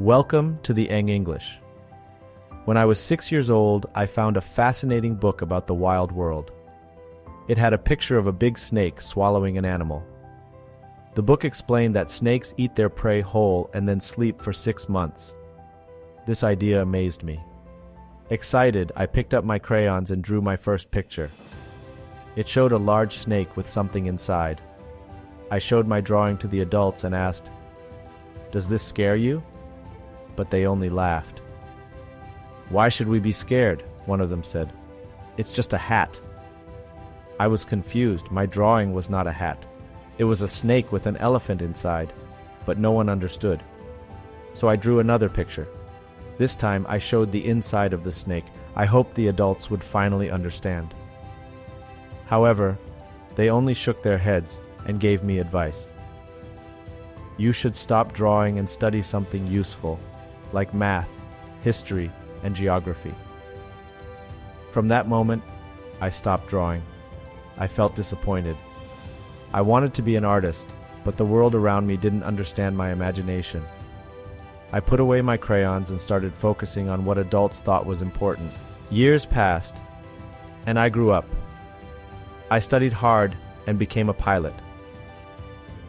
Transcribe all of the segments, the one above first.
Welcome to the Anh English. When I was 6 years old, I found a fascinating book about the wild world. It had a picture of a big snake swallowing an animal. The book explained that snakes eat their prey whole and then sleep for 6 months. This idea amazed me. Excited, I picked up my crayons and drew my first picture. It showed a large snake with something inside. I showed my drawing to the adults and asked, "Does this scare you?" But they only laughed. "Why should we be scared?" one of them said. "It's just a hat." I was confused. My drawing was not a hat. It was a snake with an elephant inside, but no one understood. So I drew another picture. This time I showed the inside of the snake. I hoped the adults would finally understand. However, they only shook their heads and gave me advice. You should stop drawing and study something useful, like math, history, and geography. From that moment, I stopped drawing. I felt disappointed. I wanted to be an artist, but the world around me didn't understand my imagination. I put away my crayons and started focusing on what adults thought was important. Years passed, and I grew up. I studied hard and became a pilot.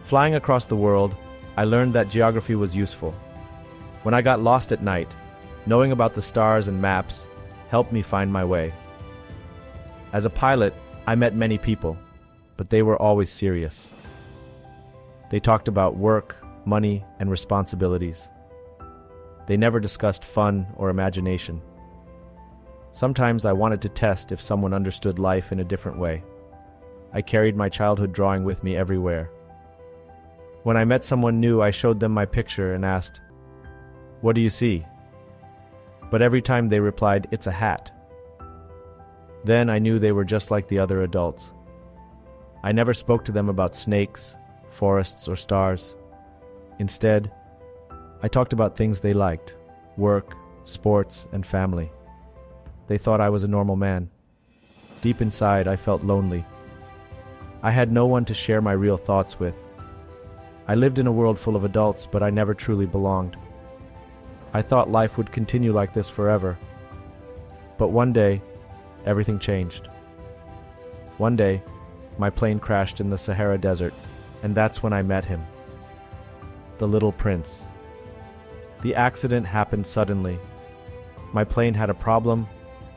Flying across the world, I learned that geography was useful. When I got lost at night, knowing about the stars and maps helped me find my way. As a pilot, I met many people, but they were always serious. They talked about work, money, and responsibilities. They never discussed fun or imagination. Sometimes I wanted to test if someone understood life in a different way. I carried my childhood drawing with me everywhere. When I met someone new, I showed them my picture and asked, "What do you see?" But every time they replied, "It's a hat." Then I knew they were just like the other adults. I never spoke to them about snakes, forests, or stars. Instead, I talked about things they liked: work, sports, and family. They thought I was a normal man. Deep inside, I felt lonely. I had no one to share my real thoughts with. I lived in a world full of adults, but I never truly belonged. I thought life would continue like this forever. But one day, everything changed. One day, my plane crashed in the Sahara Desert, and that's when I met him. The little prince. The accident happened suddenly. My plane had a problem,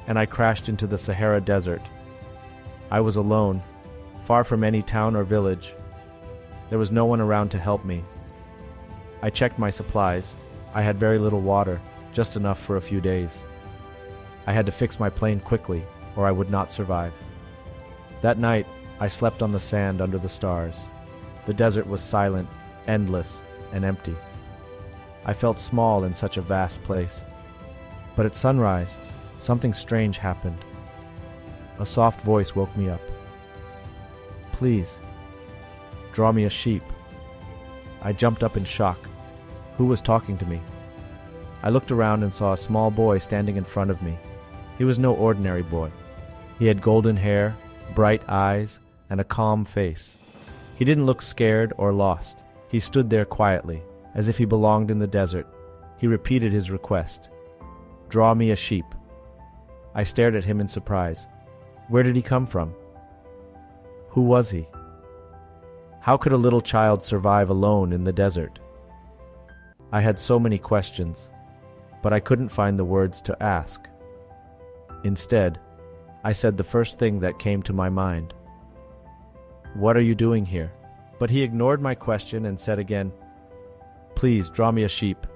and I crashed into the Sahara Desert. I was alone, far from any town or village. There was no one around to help me. I checked my supplies. I had very little water, just enough for a few days. I had to fix my plane quickly, or I would not survive. That night, I slept on the sand under the stars. The desert was silent, endless, and empty. I felt small in such a vast place. But at sunrise, something strange happened. A soft voice woke me up. "Please, draw me a sheep." I jumped up in shock. Who was talking to me? I looked around and saw a small boy standing in front of me. He was no ordinary boy. He had golden hair, bright eyes, and a calm face. He didn't look scared or lost. He stood there quietly, as if he belonged in the desert. He repeated his request. "Draw me a sheep." I stared at him in surprise. Where did he come from? Who was he? How could a little child survive alone in the desert? I had so many questions, but I couldn't find the words to ask. Instead, I said the first thing that came to my mind. "What are you doing here?" But he ignored my question and said again, "Please, draw me a sheep."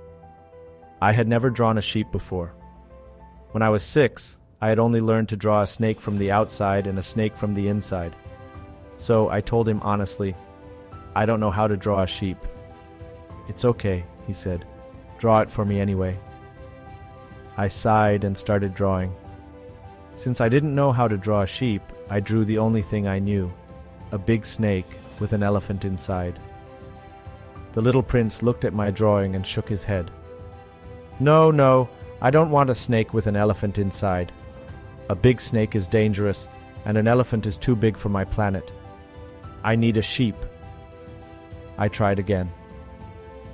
I had never drawn a sheep before. When I was 6, I had only learned to draw a snake from the outside and a snake from the inside. So I told him honestly, "I don't know how to draw a sheep." "It's okay," he said. "Draw it for me anyway." I sighed and started drawing. Since I didn't know how to draw a sheep, I drew the only thing I knew, a big snake with an elephant inside. The little prince looked at my drawing and shook his head. No, I don't want a snake with an elephant inside. A big snake is dangerous, and an elephant is too big for my planet. I need a sheep." I tried again.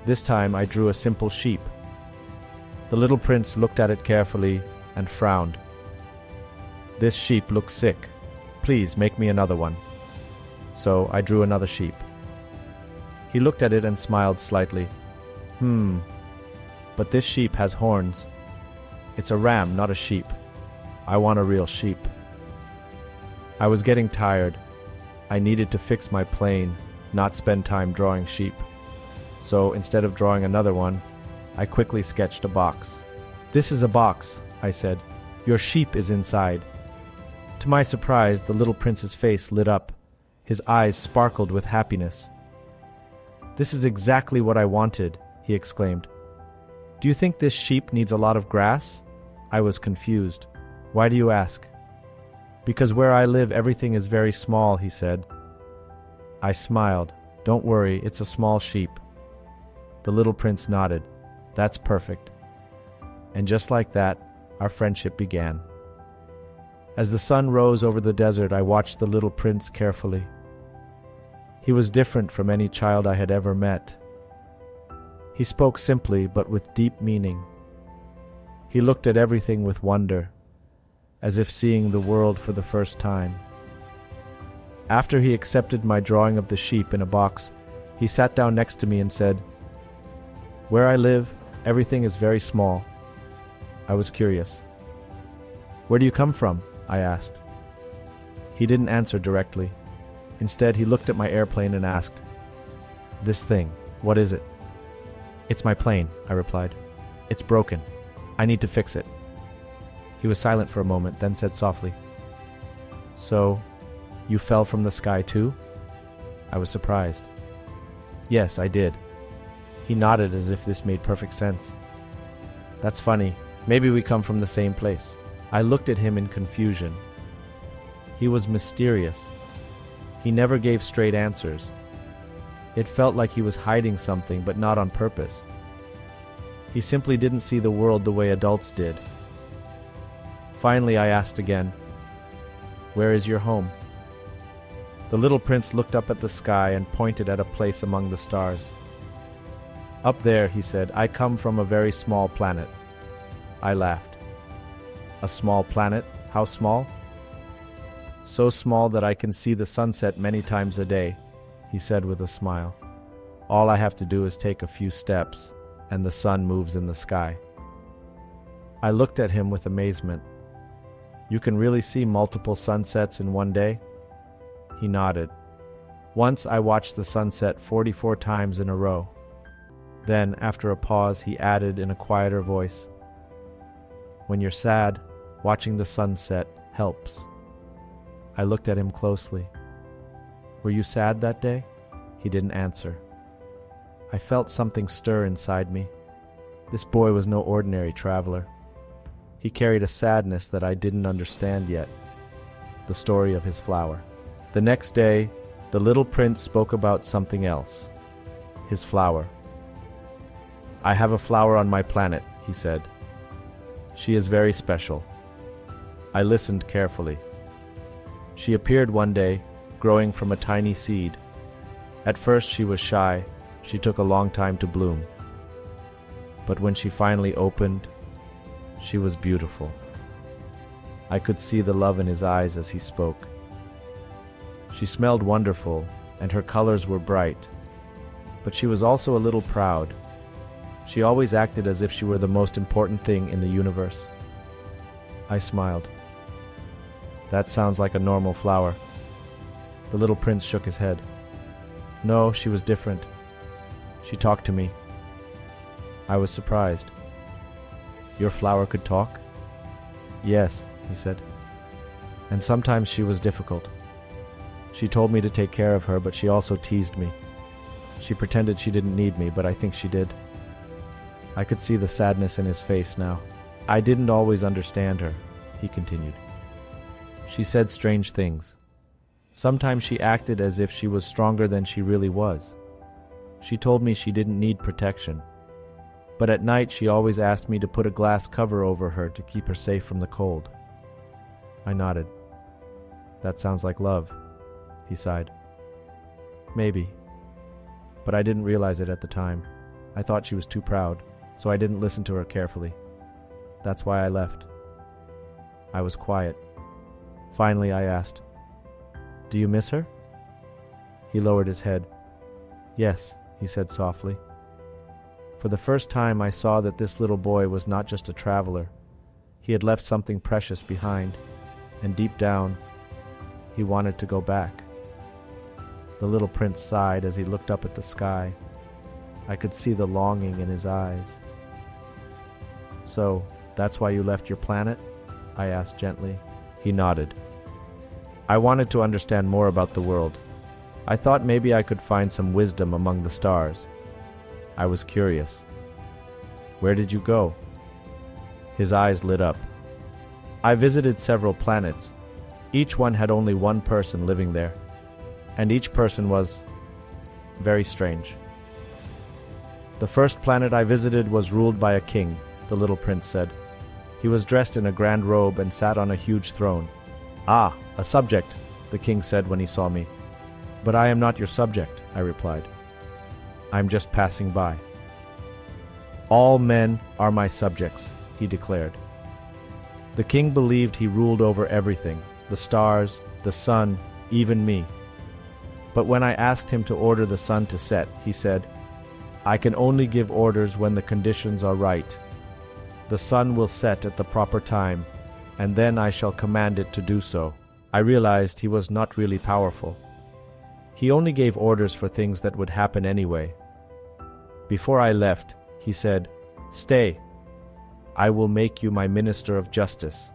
This time I drew a simple sheep. The little prince looked at it carefully and frowned. This sheep looks sick. Please make me another one. So I drew another sheep. He looked at it and smiled slightly. But this sheep has horns. It's a ram, not a sheep. I want a real sheep. I was getting tired. I needed to fix my plane, not spend time drawing sheep. So instead of drawing another one, I quickly sketched a box. This is a box, I said. Your sheep is inside. To my surprise, the little prince's face lit up. His eyes sparkled with happiness. This is exactly what I wanted, he exclaimed. Do you think this sheep needs a lot of grass? I was confused. Why do you ask? Because where I live, everything is very small, he said. I smiled. Don't worry, it's a small sheep. The little prince nodded. That's perfect. And just like that, our friendship began. As the sun rose over the desert, I watched the little prince carefully. He was different from any child I had ever met. He spoke simply, but with deep meaning. He looked at everything with wonder, as if seeing the world for the first time. After he accepted my drawing of the sheep in a box, he sat down next to me and said, Where I live, everything is very small. I was curious. Where do you come from? I asked. He didn't answer directly. Instead, he looked at my airplane and asked, This thing, what is it? It's my plane, I replied. It's broken. I need to fix it. He was silent for a moment, then said softly, So, you fell from the sky too? I was surprised. Yes, I did. He nodded as if this made perfect sense. That's funny. Maybe we come from the same place. I looked at him in confusion. He was mysterious. He never gave straight answers. It felt like he was hiding something, but not on purpose. He simply didn't see the world the way adults did. Finally, I asked again, Where is your home? The little prince looked up at the sky and pointed at a place among the stars. Up there, he said, I come from a very small planet. I laughed. A small planet? How small? So small that I can see the sunset many times a day, he said with a smile. All I have to do is take a few steps, and the sun moves in the sky. I looked at him with amazement. You can really see multiple sunsets in one day? He nodded. Once I watched the sunset 44 times in a row. Then, after a pause, he added in a quieter voice, When you're sad, watching the sunset helps. I looked at him closely. Were you sad that day? He didn't answer. I felt something stir inside me. This boy was no ordinary traveler. He carried a sadness that I didn't understand yet. The story of his flower. The next day, the little prince spoke about something else. His flower. I have a flower on my planet, he said. She is very special. I listened carefully. She appeared one day, growing from a tiny seed. At first she was shy. She took a long time to bloom. But when she finally opened, she was beautiful. I could see the love in his eyes as he spoke. She smelled wonderful, and her colors were bright. But she was also a little proud. She always acted as if she were the most important thing in the universe. I smiled. That sounds like a normal flower. The little prince shook his head. No, she was different. She talked to me. I was surprised. Your flower could talk? Yes, he said. And sometimes she was difficult. She told me to take care of her, but she also teased me. She pretended she didn't need me, but I think she did. I could see the sadness in his face now. I didn't always understand her, he continued. She said strange things. Sometimes she acted as if she was stronger than she really was. She told me she didn't need protection. But at night she always asked me to put a glass cover over her to keep her safe from the cold. I nodded. That sounds like love, he sighed. Maybe. But I didn't realize it at the time. I thought she was too proud, so I didn't listen to her carefully. That's why I left. I was quiet. Finally, I asked, "Do you miss her?" He lowered his head. "Yes," he said softly. For the first time, I saw that this little boy was not just a traveler. He had left something precious behind, and deep down, he wanted to go back. The little prince sighed as he looked up at the sky. I could see the longing in his eyes. "So, that's why you left your planet?" I asked gently. He nodded. "I wanted to understand more about the world. I thought maybe I could find some wisdom among the stars. I was curious." "Where did you go?" His eyes lit up. "I visited several planets. Each one had only one person living there, and each person was very strange. The first planet I visited was ruled by a king," the little prince said. "He was dressed in a grand robe and sat on a huge throne." "Ah, a subject," the king said when he saw me. "But I am not your subject," I replied. "I'm just passing by." "All men are my subjects," he declared. The king believed he ruled over everything, the stars, the sun, even me. But when I asked him to order the sun to set, he said, "I can only give orders when the conditions are right. The sun will set at the proper time, and then I shall command it to do so." I realized he was not really powerful. He only gave orders for things that would happen anyway. Before I left, he said, "Stay. I will make you my minister of justice."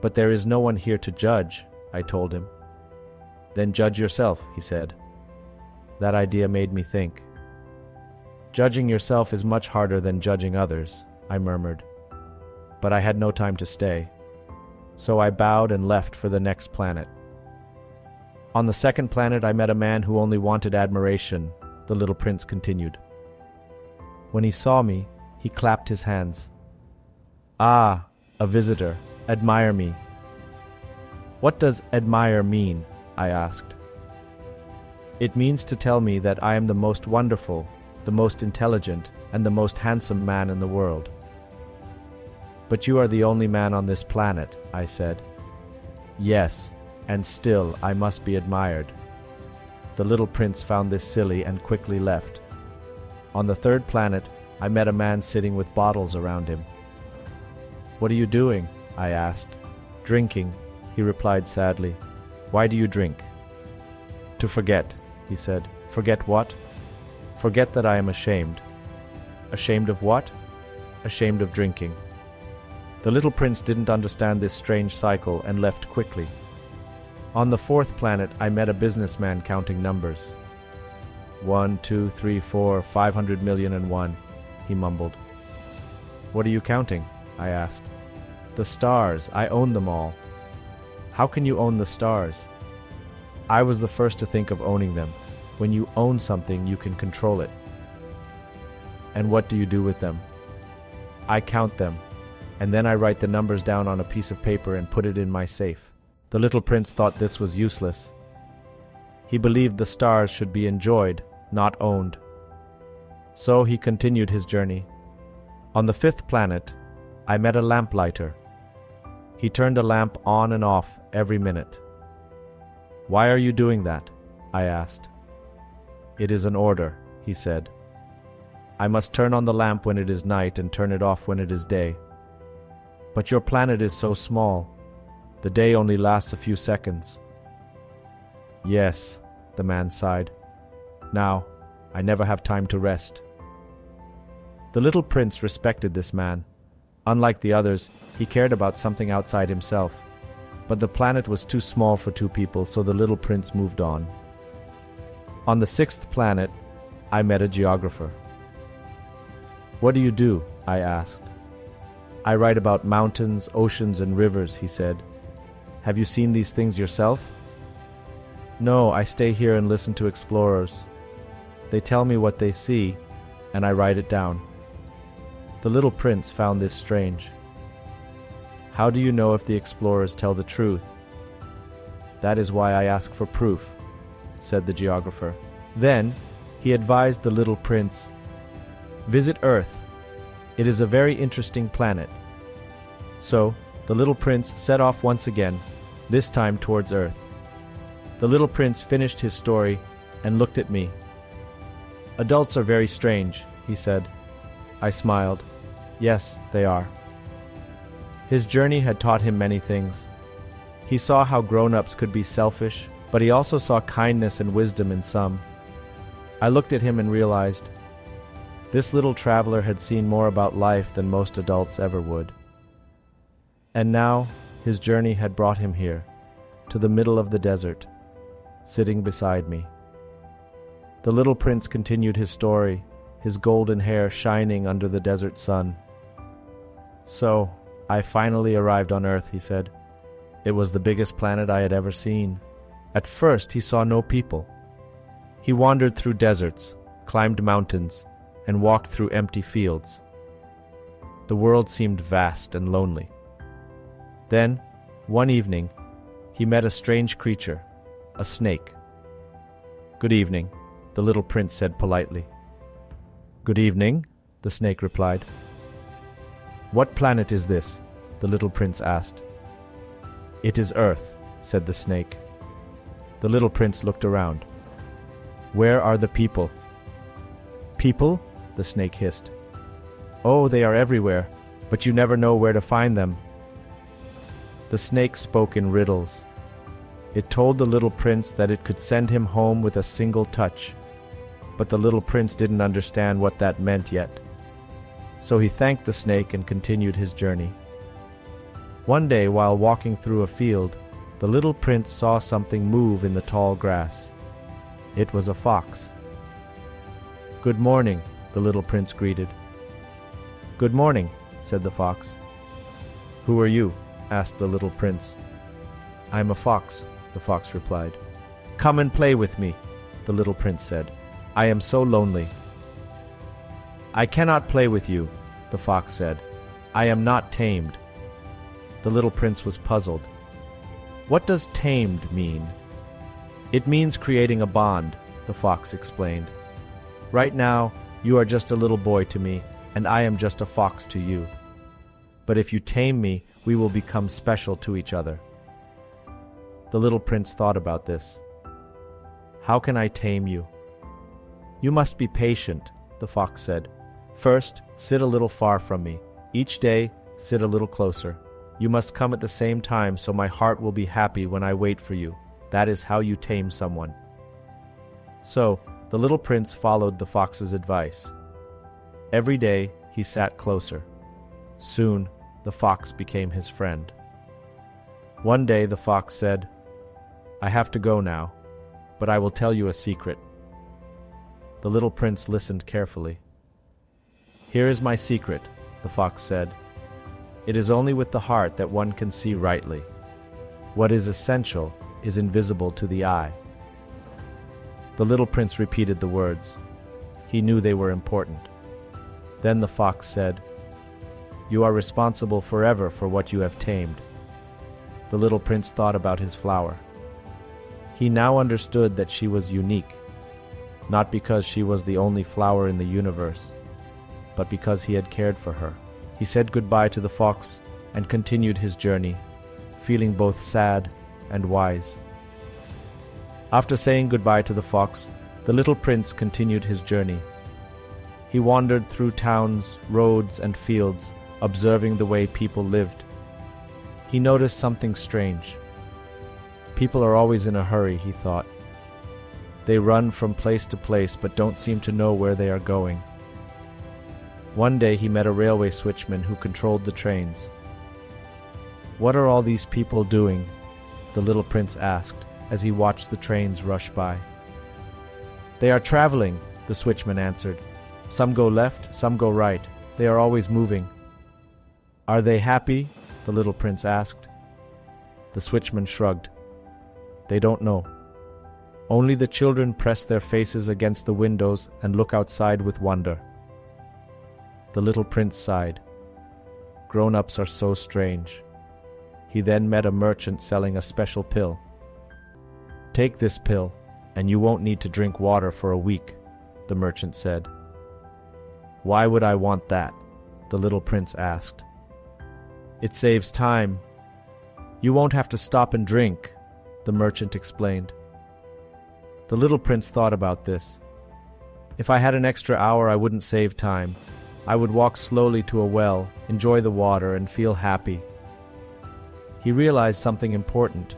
"But there is no one here to judge," I told him. "Then judge yourself," he said. That idea made me think. "Judging yourself is much harder than judging others," I murmured. But I had no time to stay. So I bowed and left for the next planet. On the second planet, I met a man who only wanted admiration, the little prince continued. When he saw me, he clapped his hands. "Ah, a visitor. Admire me." "What does admire mean?" I asked. "It means to tell me that I am the most wonderful, the most intelligent, and the most handsome man in the world." "But you are the only man on this planet," I said. "Yes, and still I must be admired." The little prince found this silly and quickly left. On the third planet, I met a man sitting with bottles around him. "What are you doing?" I asked. "Drinking," he replied sadly. "Why do you drink?" "To forget," he said. "Forget what?" "Forget that I am ashamed." "Ashamed of what?" "Ashamed of drinking." The little prince didn't understand this strange cycle and left quickly. On the fourth planet, I met a businessman counting numbers. 1, 2, 3, 4, 500,000,001, he mumbled. "What are you counting?" I asked. "The stars. I own them all." "How can you own the stars?" I was the first to think of owning them. When you own something, you can control it. "And what do you do with them?" "I count them, and then I write the numbers down on a piece of paper and put it in my safe." The little prince thought this was useless. He believed the stars should be enjoyed, not owned. So he continued his journey. On the fifth planet, I met a lamplighter. He turned a lamp on and off every minute. "Why are you doing that?" I asked. "It is an order," he said. "I must turn on the lamp when it is night and turn it off when it is day." "But your planet is so small. The day only lasts a few seconds." "Yes," the man sighed. "Now, I never have time to rest." The little prince respected this man. Unlike the others, he cared about something outside himself. But the planet was too small for two people, so the little prince moved on. On the sixth planet, I met a geographer. "What do you do?" I asked. "I write about mountains, oceans, and rivers," he said. "Have you seen these things yourself?" "No, I stay here and listen to explorers. They tell me what they see, and I write it down." The little prince found this strange. "How do you know if the explorers tell the truth?" "That is why I ask for proof," said the geographer. Then he advised the little prince, "Visit Earth. It is a very interesting planet. So, the little prince set off once again, this time towards Earth. The little prince finished his story and looked at me. Adults are very strange, he said. I smiled. Yes, they are. His journey had taught him many things. He saw how grown-ups could be selfish, but he also saw kindness and wisdom in some. I looked at him and realized, this little traveler had seen more about life than most adults ever would. And now, his journey had brought him here, to the middle of the desert, sitting beside me. The little prince continued his story, his golden hair shining under the desert sun. So, I finally arrived on Earth, he said. It was the biggest planet I had ever seen. At first, he saw no people. He wandered through deserts, climbed mountains, and walked through empty fields. The world seemed vast and lonely. Then, one evening, he met a strange creature, a snake. Good evening, the little prince said politely. Good evening, the snake replied. What planet is this? The little prince asked. It is Earth, said the snake. The little prince looked around. Where are the people? People? The snake hissed. Oh, they are everywhere, but you never know where to find them. The snake spoke in riddles. It told the little prince that it could send him home with a single touch, but the little prince didn't understand what that meant yet. So he thanked the snake and continued his journey. One day, while walking through a field, the little prince saw something move in the tall grass. It was a fox. Good morning, the little prince greeted. Good morning, said the fox. Who are you? Asked the little prince. I'm a fox, the fox replied. Come and play with me, the little prince said. I am so lonely. I cannot play with you, the fox said. I am not tamed. The little prince was puzzled. What does tamed mean? It means creating a bond, the fox explained. Right now, you are just a little boy to me, and I am just a fox to you. But if you tame me, we will become special to each other. The little prince thought about this. How can I tame you? You must be patient, the fox said. First, sit a little far from me. Each day, sit a little closer. You must come at the same time so my heart will be happy when I wait for you. That is how you tame someone. So, the little prince followed the fox's advice. Every day, he sat closer. Soon, the fox became his friend. One day, the fox said, I have to go now, but I will tell you a secret. The little prince listened carefully. Here is my secret, the fox said. It is only with the heart that one can see rightly. What is essential is invisible to the eye. The little prince repeated the words. He knew they were important. Then the fox said, You are responsible forever for what you have tamed. The little prince thought about his flower. He now understood that she was unique, not because she was the only flower in the universe, but because he had cared for her. He said goodbye to the fox and continued his journey, feeling both sad and wise. After saying goodbye to the fox, the little prince continued his journey. He wandered through towns, roads, and fields, observing the way people lived. He noticed something strange. People are always in a hurry, he thought. They run from place to place but don't seem to know where they are going. One day he met a railway switchman who controlled the trains. What are all these people doing? The little prince asked as he watched the trains rush by. They are traveling, the switchman answered. Some go left, some go right. They are always moving. Are they happy? The little prince asked. The switchman shrugged. They don't know. Only the children press their faces against the windows and look outside with wonder. The little prince sighed. Grown-ups are so strange. He then met a merchant selling a special pill. Take this pill, and you won't need to drink water for a week, the merchant said. Why would I want that? the little prince asked. It saves time. You won't have to stop and drink, the merchant explained. The little prince thought about this. If I had an extra hour, I wouldn't save time. I would walk slowly to a well, enjoy the water, and feel happy. He realized something important.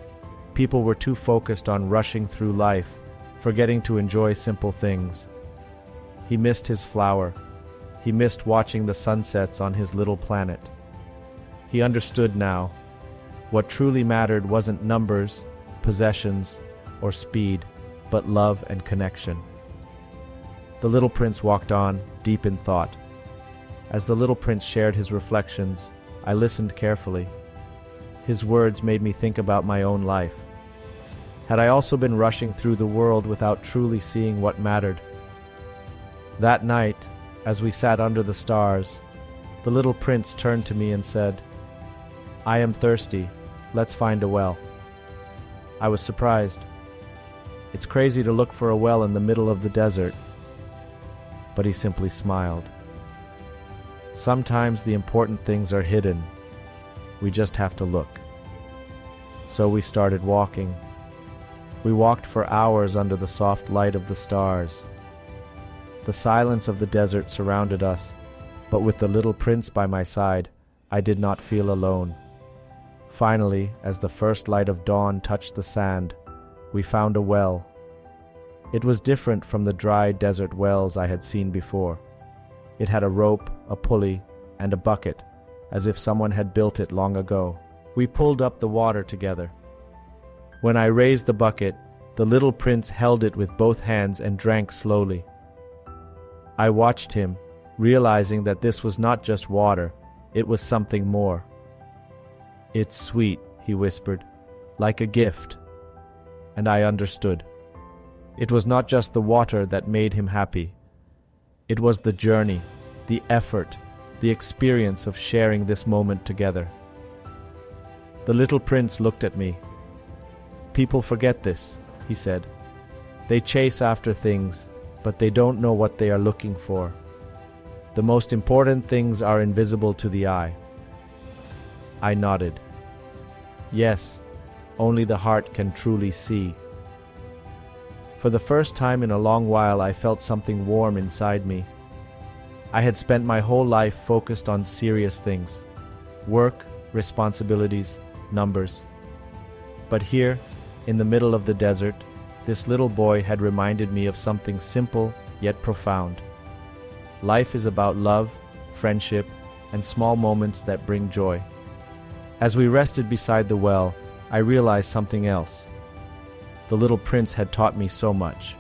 People were too focused on rushing through life, forgetting to enjoy simple things. He missed his flower. He missed watching the sunsets on his little planet. He understood now. What truly mattered wasn't numbers, possessions, or speed, but love and connection. The little prince walked on, deep in thought. As the little prince shared his reflections, I listened carefully. His words made me think about my own life. Had I also been rushing through the world without truly seeing what mattered? That night, as we sat under the stars, the little prince turned to me and said, "I am thirsty. Let's find a well." I was surprised. It's crazy to look for a well in the middle of the desert. But he simply smiled. Sometimes the important things are hidden. We just have to look. So we started walking. We walked for hours under the soft light of the stars. The silence of the desert surrounded us, but with the little prince by my side, I did not feel alone. Finally, as the first light of dawn touched the sand, we found a well. It was different from the dry desert wells I had seen before. It had a rope, a pulley, and a bucket, as if someone had built it long ago. We pulled up the water together. When I raised the bucket, the little prince held it with both hands and drank slowly. I watched him, realizing that this was not just water, it was something more. "It's sweet," he whispered, "like a gift." And I understood. It was not just the water that made him happy. It was the journey, the effort, the experience of sharing this moment together. The little prince looked at me. "People forget this," he said. "They chase after things, but they don't know what they are looking for. The most important things are invisible to the eye." I nodded. Yes, only the heart can truly see. For the first time in a long while, I felt something warm inside me. I had spent my whole life focused on serious things: work, responsibilities, numbers. But here, in the middle of the desert, this little boy had reminded me of something simple yet profound. Life is about love, friendship, and small moments that bring joy. As we rested beside the well, I realized something else. The little prince had taught me so much.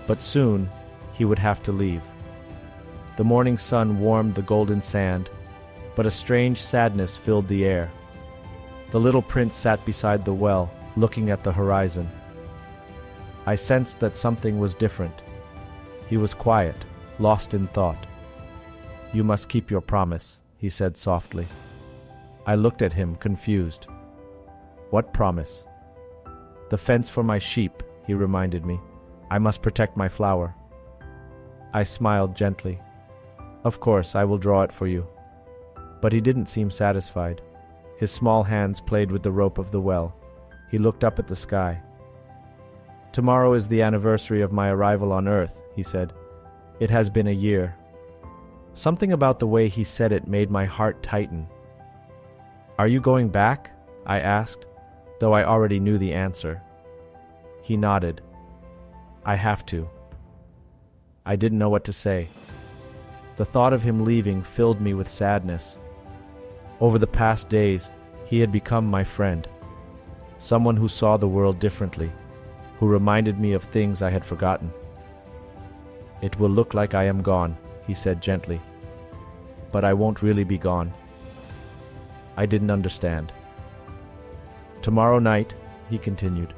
But soon, he would have to leave. The morning sun warmed the golden sand, but a strange sadness filled the air. The little prince sat beside the well, looking at the horizon. I sensed that something was different. He was quiet, lost in thought. "You must keep your promise," he said softly. I looked at him, confused. "What promise?" "The fence for my sheep," he reminded me. "I must protect my flower." I smiled gently. "Of course, I will draw it for you." But he didn't seem satisfied. His small hands played with the rope of the well. He looked up at the sky. "Tomorrow is the anniversary of my arrival on Earth," he said. "It has been a year." Something about the way he said it made my heart tighten. "Are you going back?" I asked, though I already knew the answer. He nodded. "I have to." I didn't know what to say. The thought of him leaving filled me with sadness. Over the past days, he had become my friend. Someone who saw the world differently, who reminded me of things I had forgotten. "It will look like I am gone," he said gently. "But I won't really be gone." I didn't understand. "Tomorrow night," he continued,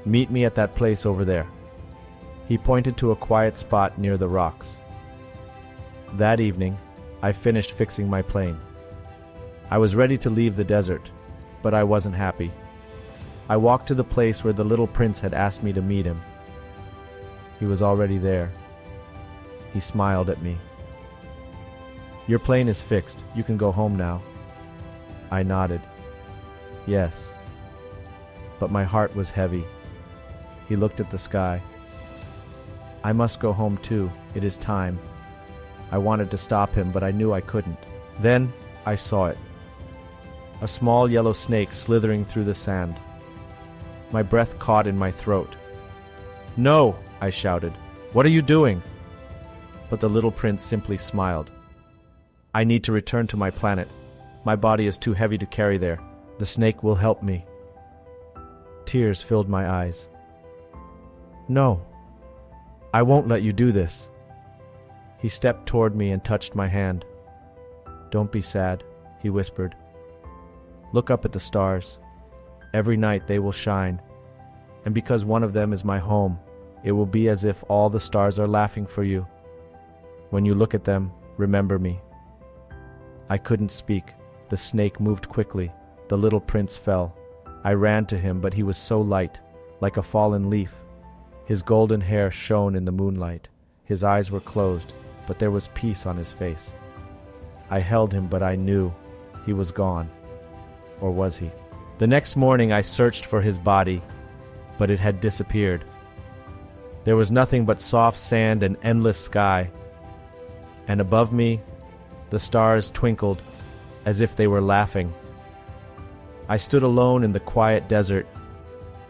"meet me at that place over there." He pointed to a quiet spot near the rocks. That evening, I finished fixing my plane. I was ready to leave the desert, but I wasn't happy. I walked to the place where the little prince had asked me to meet him. He was already there. He smiled at me. Your plane is fixed. You can go home now. I nodded. Yes. But my heart was heavy. He looked at the sky. I must go home too. It is time. I wanted to stop him, but I knew I couldn't. Then I saw it. A small yellow snake slithering through the sand. My breath caught in my throat. No, I shouted. What are you doing? But the little prince simply smiled. I need to return to my planet. My body is too heavy to carry there. The snake will help me. Tears filled my eyes. No, I won't let you do this. He stepped toward me and touched my hand. Don't be sad, he whispered. Look up at the stars. Every night they will shine. And because one of them is my home, it will be as if all the stars are laughing for you. When you look at them, remember me. I couldn't speak. The snake moved quickly. The little prince fell. I ran to him, but he was so light, like a fallen leaf. His golden hair shone in the moonlight. His eyes were closed, but there was peace on his face. I held him, but I knew he was gone. Or was he? The next morning I searched for his body, but it had disappeared. There was nothing but soft sand and endless sky. And above me, the stars twinkled as if they were laughing. I stood alone in the quiet desert,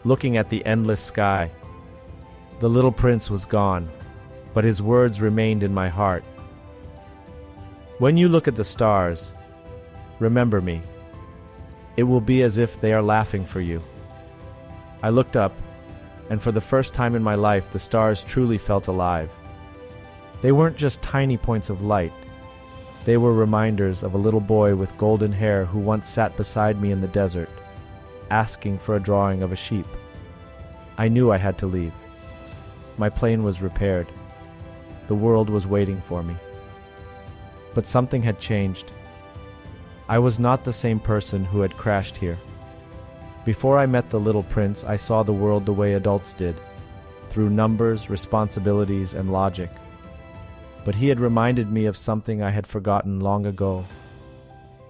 looking at the endless sky. The little prince was gone, but his words remained in my heart. When you look at the stars, remember me. It will be as if they are laughing for you. I looked up, and for the first time in my life, the stars truly felt alive. They weren't just tiny points of light. They were reminders of a little boy with golden hair who once sat beside me in the desert, asking for a drawing of a sheep. I knew I had to leave. My plane was repaired. The world was waiting for me. But something had changed. I was not the same person who had crashed here. Before I met the little prince, I saw the world the way adults did, through numbers, responsibilities, and logic. But he had reminded me of something I had forgotten long ago.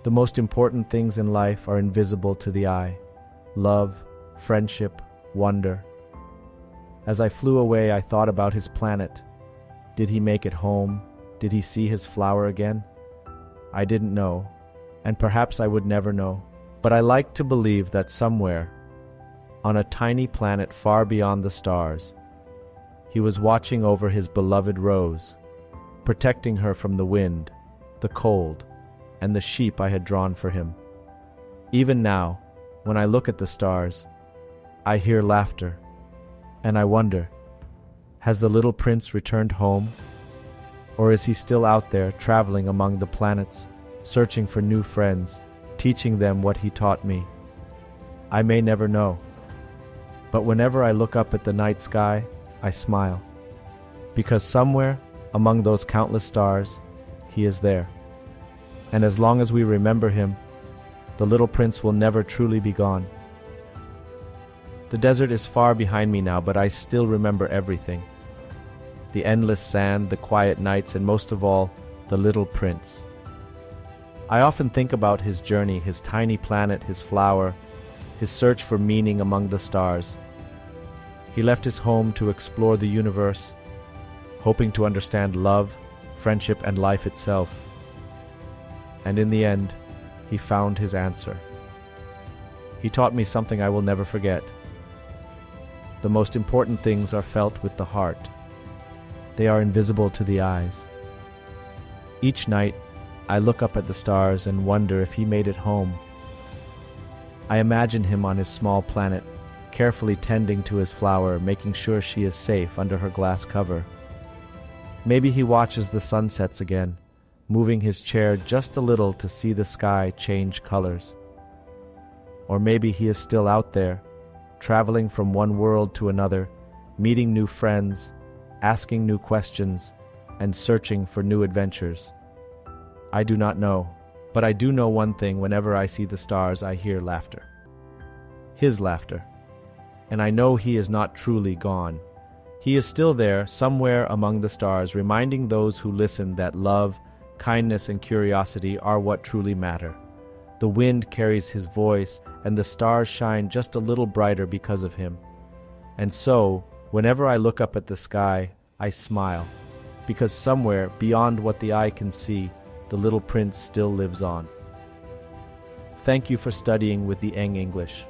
The most important things in life are invisible to the eye: love, friendship, wonder. As I flew away, I thought about his planet. Did he make it home? Did he see his flower again? I didn't know, and perhaps I would never know. But I liked to believe that somewhere, on a tiny planet far beyond the stars, he was watching over his beloved Rose, protecting her from the wind, the cold, and the sheep I had drawn for him. Even now, when I look at the stars, I hear laughter, and I wonder, has the little prince returned home? Or is he still out there traveling among the planets, searching for new friends, teaching them what he taught me? I may never know. But whenever I look up at the night sky, I smile. Because somewhere, among those countless stars, he is there. And as long as we remember him, the little prince will never truly be gone. The desert is far behind me now, but I still remember everything. The endless sand, the quiet nights, and most of all, the little prince. I often think about his journey, his tiny planet, his flower, his search for meaning among the stars. He left his home to explore the universe, hoping to understand love, friendship, and life itself. And in the end, he found his answer. He taught me something I will never forget. The most important things are felt with the heart. They are invisible to the eyes. Each night, I look up at the stars and wonder if he made it home. I imagine him on his small planet, carefully tending to his flower, making sure she is safe under her glass cover. Maybe he watches the sunsets again, moving his chair just a little to see the sky change colors. Or maybe he is still out there, traveling from one world to another, meeting new friends, asking new questions, and searching for new adventures. I do not know, but I do know one thing: whenever I see the stars, I hear laughter. His laughter. And I know he is not truly gone. He is still there, somewhere among the stars, reminding those who listen that love, kindness and curiosity are what truly matter. The wind carries his voice, and the stars shine just a little brighter because of him. And so, whenever I look up at the sky, I smile, because somewhere beyond what the eye can see, the little prince still lives on. Thank you for studying with the Anh English.